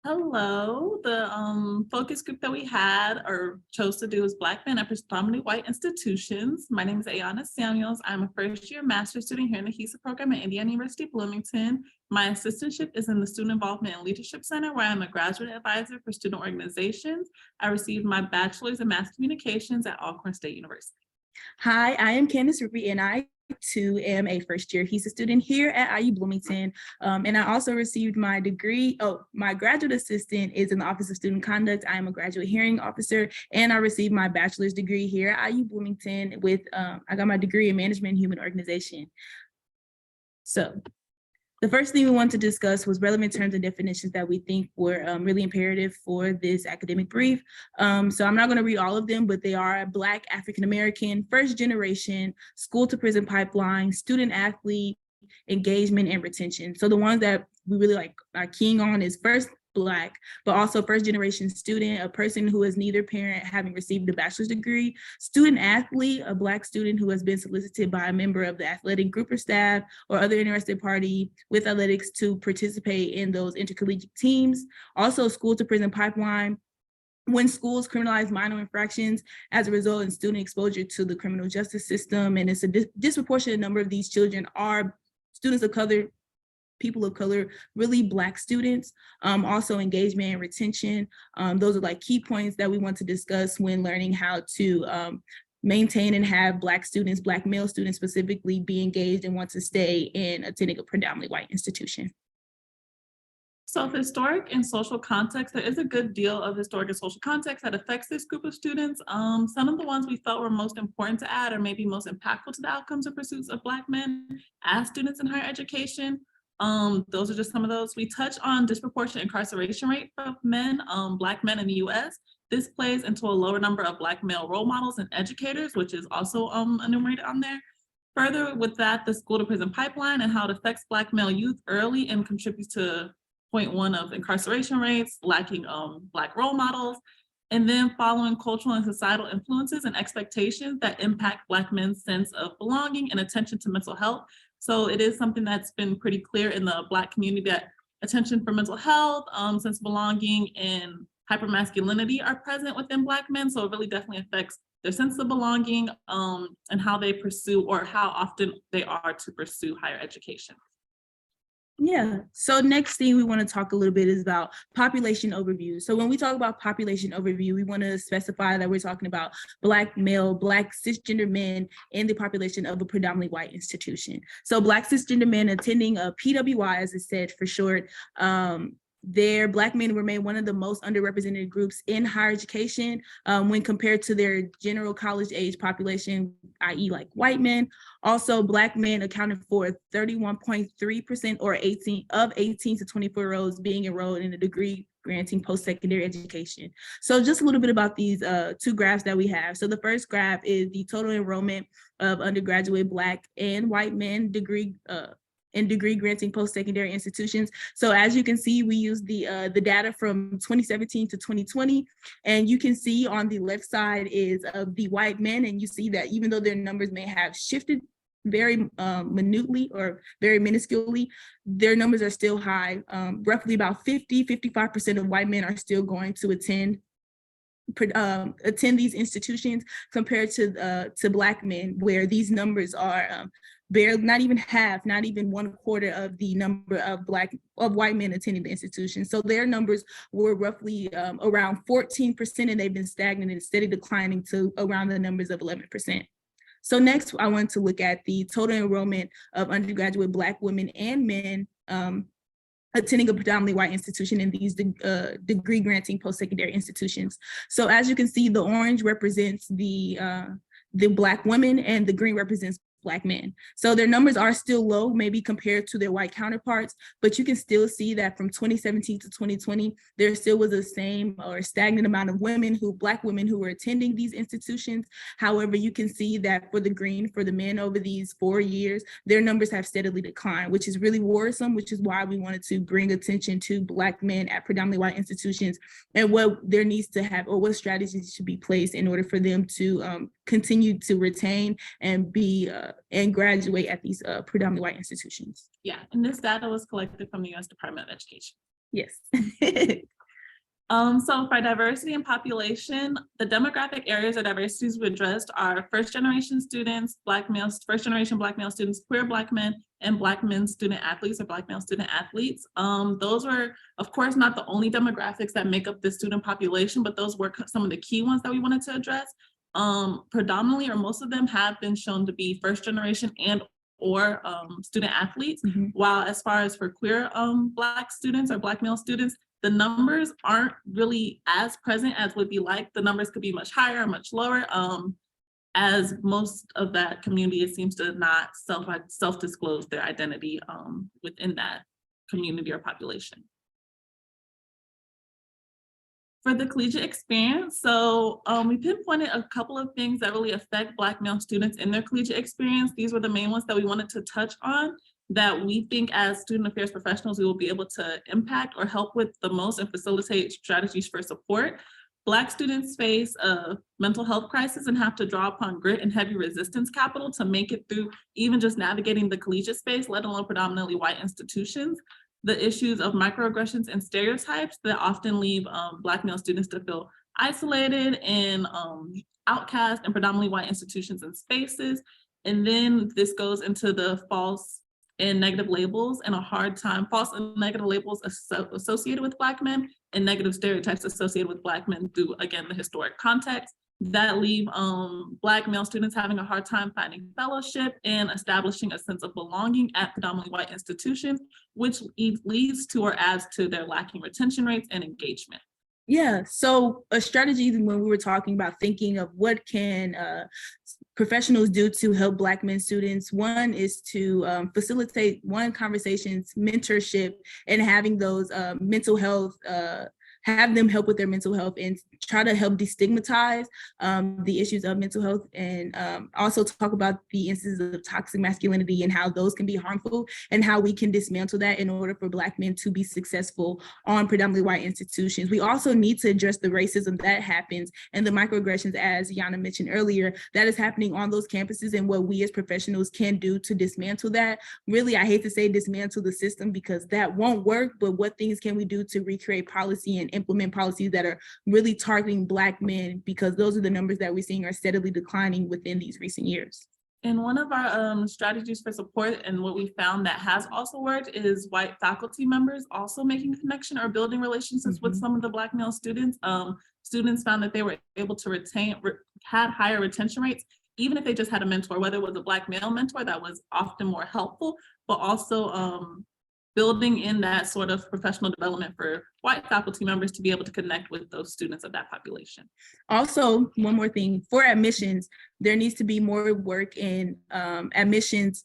Hello. The focus group that we had or chose to do is Black men at predominantly white institutions. My name is Ayanna Samuels. I'm a first year master's student here in the HESA program at Indiana University Bloomington. My assistantship is in the Student Involvement and Leadership Center, where I'm a graduate advisor for student organizations. I received my bachelor's in mass communications at Alcorn State University. Hi, I am Kandace Rippy, and I too am a first year HESA student here at IU Bloomington. And I also received my degree. My graduate assistant is in the Office of Student Conduct. I am a graduate hearing officer, and I received my bachelor's degree here at IU Bloomington with, I got my degree in management and human organization. So the first thing we wanted to discuss was relevant terms and definitions that we think were really imperative for this academic brief. So I'm not going to read all of them, but they are Black, African-American, first generation, school to prison pipeline, student athlete, engagement, and retention. So the ones that we really are keying on is first Black, but also first generation student, a person who is neither parent having received a bachelor's degree, student athlete, a Black student who has been solicited by a member of the athletic group or staff or other interested party with athletics to participate in those intercollegiate teams. Also school to prison pipeline, when schools criminalize minor infractions as a result in student exposure to the criminal justice system. And it's a disproportionate number of these children are students of color, people of color, really Black students. Also engagement and retention. Those are key points that we want to discuss when learning how to maintain and have Black students, Black male students specifically, be engaged and want to stay in attending a predominantly white institution. So historic and social context, there is a good deal of historic and social context that affects this group of students. Some of the ones we felt were most important to add or maybe most impactful to the outcomes or pursuits of Black men as students in higher education. Those are just some of those. We touch on disproportionate incarceration rate of men, Black men in the US. This plays into a lower number of Black male role models and educators, which is also enumerated on there. Further with that, the school to prison pipeline and how it affects Black male youth early and contributes to 0.1 of incarceration rates, lacking Black role models, and then following cultural and societal influences and expectations that impact Black men's sense of belonging and attention to mental health. So it is something that's been pretty clear in the Black community that attention for mental health, sense of belonging, and hypermasculinity are present within Black men. So it really definitely affects their sense of belonging and how they pursue or how often they are to pursue higher education. Yeah, so next thing we want to talk a little bit is about population overview. So when we talk about population overview, we want to specify that we're talking about Black male, Black cisgender men in the population of a predominantly white institution. So Black cisgender men attending a PWI, as it said for short, their Black men remain one of the most underrepresented groups in higher education when compared to their general college age population, i.e. white men. Also, Black men accounted for 31.3% or 18 to 24-year-olds being enrolled in a degree granting post-secondary education. So just a little bit about these two graphs that we have. So the first graph is the total enrollment of undergraduate Black and white men in degree granting post-secondary institutions. So as you can see, we use the data from 2017 to 2020, and you can see on the left side is of the white men, and you see that even though their numbers may have shifted very minutely or very minusculely, their numbers are still high. Roughly about 55% of white men are still going to attend these institutions compared to Black men, where these numbers are barely, not even half, not even 1/4 of the number of white men attending the institution. So their numbers were roughly around 14%, and they've been stagnant and steady declining to around the numbers of 11%. So next, I want to look at the total enrollment of undergraduate Black women and men attending a predominantly white institution in these degree granting post-secondary institutions. So as you can see, the orange represents the Black women and the green represents Black men. So their numbers are still low, maybe compared to their white counterparts, but you can still see that from 2017 to 2020, there still was the same or stagnant amount of Black women who were attending these institutions. However, you can see that for the men over these 4 years, their numbers have steadily declined, which is really worrisome, which is why we wanted to bring attention to Black men at predominantly white institutions and what there needs to have or what strategies should be placed in order for them to continue to retain and be and graduate at these predominantly white institutions. Yeah, and this data was collected from the U.S. Department of Education. Yes. So for diversity and population, the demographic areas of diversities we addressed are first generation students, Black males, first generation Black male students, queer Black men, and Black men student athletes or Black male student athletes. Those were, of course, not the only demographics that make up the student population, but those were some of the key ones that we wanted to address. Predominantly, or most of them have been shown to be first generation and or student athletes, while as far as for queer Black students or Black male students, the numbers aren't really as present as would be like. The numbers could be much higher or much lower, as most of that community, it seems to not self-disclose their identity within that community or population. For the collegiate experience, so we pinpointed a couple of things that really affect Black male students in their collegiate experience. These were the main ones that we wanted to touch on that we think as student affairs professionals, we will be able to impact or help with the most and facilitate strategies for support. Black students face a mental health crisis and have to draw upon grit and heavy resistance capital to make it through even just navigating the collegiate space, let alone predominantly white institutions. The issues of microaggressions and stereotypes that often leave Black male students to feel isolated and outcast in predominantly white institutions and spaces. And then this goes into the false and negative labels and a hard time, false and negative labels associated with Black men and negative stereotypes associated with Black men through, again, the historic context that leave Black male students having a hard time finding fellowship and establishing a sense of belonging at predominantly white institutions, which leads to or adds to their lacking retention rates and engagement. Yeah, so a strategy when we were talking about thinking of what can professionals do to help Black men students, one is to facilitate conversations, mentorship, and having those mental health, have them help with their mental health and try to help destigmatize the issues of mental health, and also talk about the instances of toxic masculinity and how those can be harmful and how we can dismantle that in order for Black men to be successful on predominantly white institutions. We also need to address the racism that happens and the microaggressions, as Ayanna mentioned earlier, that is happening on those campuses and what we as professionals can do to dismantle that. Really, I hate to say dismantle the system because that won't work, but what things can we do to recreate policy and implement policies that are really targeting Black men, because those are the numbers that we're seeing are steadily declining within these recent years. And one of our strategies for support and what we found that has also worked is white faculty members also making a connection or building relationships with some of the Black male students. Students found that they were able to had higher retention rates, even if they just had a mentor, whether it was a Black male mentor that was often more helpful, but also building in that sort of professional development for white faculty members to be able to connect with those students of that population. Also, one more thing, for admissions, there needs to be more work in admissions,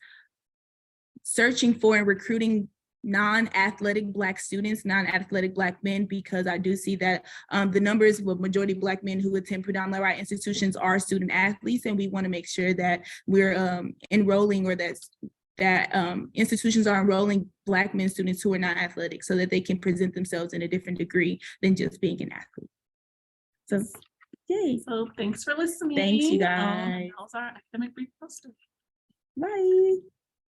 searching for and recruiting non-athletic Black students, non-athletic Black men, because I do see that the numbers with majority Black men who attend predominantly white institutions are student athletes, and we want to make sure that we're enrolling, or that institutions are enrolling Black men students who are not athletic so that they can present themselves in a different degree than just being an athlete. So, yay. So thanks for listening. Thanks, you guys. That was our academic brief poster. Bye.